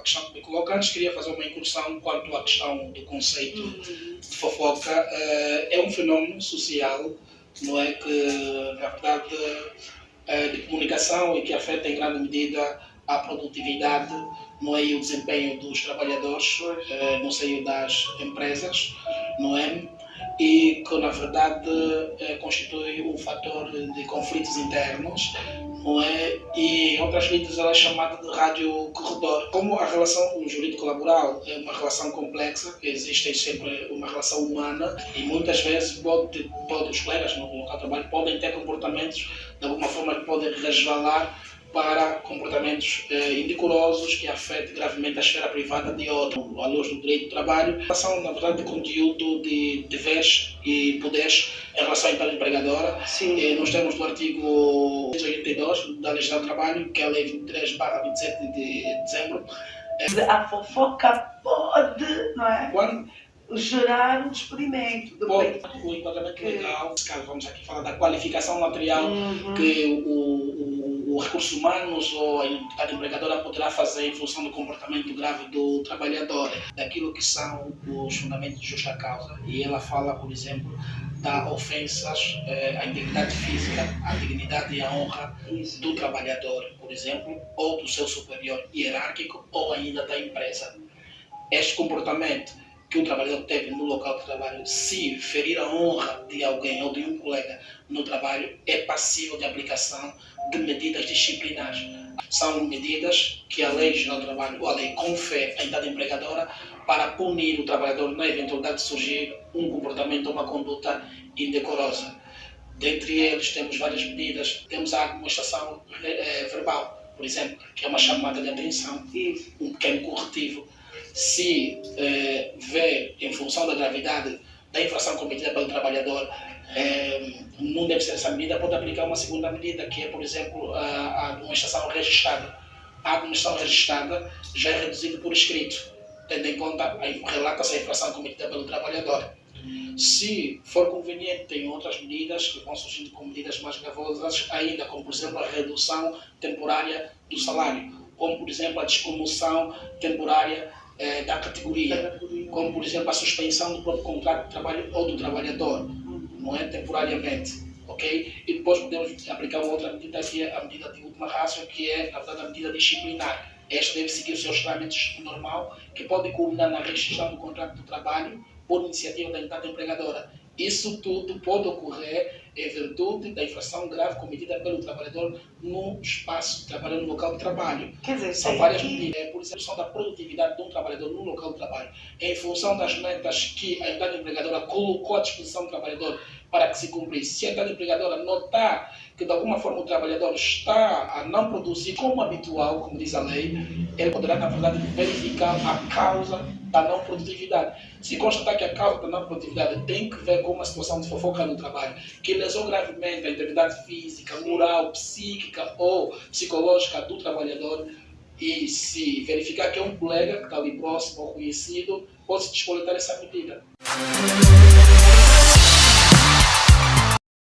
questão que me coloca. Antes queria fazer uma incursão quanto à questão do conceito de fofoca. É um fenómeno social, não é, que na verdade de comunicação e que afeta em grande medida a produtividade, não é, e o desempenho dos trabalhadores no seio das empresas, não é? E que na verdade constitui um fator de conflitos internos, não é? E em outras línguas ela é chamada de rádio corredor. Como a relação jurídico-laboral é uma relação complexa, existe sempre uma relação humana e muitas vezes os colegas no local de trabalho podem ter comportamentos de alguma forma que podem resvalar para comportamentos indecorosos que afetem gravemente a esfera privada de outro, à luz do direito do trabalho. São, na verdade, de conteúdo de deveres e poderes em relação à empregadora. Nós temos no artigo 82 da Legislação do Trabalho, que é a Lei 23/27 de dezembro. A fofoca pode, não é? Gerar um despedimento. O enquadramento legal, nesse caso vamos aqui falar da qualificação material que o recursos humanos ou a entidade empregadora poderá fazer em função do comportamento grave do trabalhador, daquilo que são os fundamentos de justa causa. E ela fala, por exemplo, da ofensas à integridade física, à dignidade e à honra do trabalhador, por exemplo, ou do seu superior hierárquico ou ainda da empresa. Este comportamento que o trabalhador teve no local de trabalho, se ferir a honra de alguém ou de um colega no trabalho, é passível de aplicação de medidas disciplinares. São medidas que a Lei Geral do Trabalho, ou a lei, confere à entidade empregadora para punir o trabalhador na eventualidade de surgir um comportamento ou uma conduta indecorosa. Dentre eles temos várias medidas. Temos a amonestação verbal, por exemplo, que é uma chamada de atenção, um pequeno corretivo. Se vê, em função da gravidade da infração cometida pelo trabalhador, não deve ser essa medida, pode aplicar uma segunda medida, que é, por exemplo, a amonestação registrada. A amonestação registrada já é reduzida por escrito, tendo em conta, relata-se a infração cometida pelo trabalhador. Se for conveniente, tem outras medidas que vão surgindo como medidas mais gravosas ainda, como, por exemplo, a redução temporária do salário, como, por exemplo, a despromoção temporária da categoria, como por exemplo a suspensão do próprio contrato de trabalho ou do trabalhador, não é, temporariamente, ok? E depois podemos aplicar uma outra medida, que é a medida de última ratio, que é, na verdade, a medida disciplinar. Esta deve seguir os seus trâmites normal, que pode culminar na rescisão do contrato de trabalho por iniciativa da entidade empregadora. Isso tudo pode ocorrer em virtude da infração grave cometida pelo trabalhador no espaço de trabalho, no local de trabalho. Quer dizer, são várias medidas, por exemplo, da produtividade de um trabalhador no local de trabalho, em função das metas que a entidade empregadora colocou à disposição do trabalhador para que se cumprisse. Se a entidade empregadora notar que de alguma forma o trabalhador está a não produzir como habitual, como diz a lei, ele poderá, na verdade, verificar a causa da não produtividade. Se constatar que a causa da não produtividade tem que ver com uma situação de fofoca no trabalho, que lesou gravemente a integridade física, moral, psíquica ou psicológica do trabalhador, e se verificar que é um colega que está ali próximo ou conhecido, pode-se despolitar essa medida.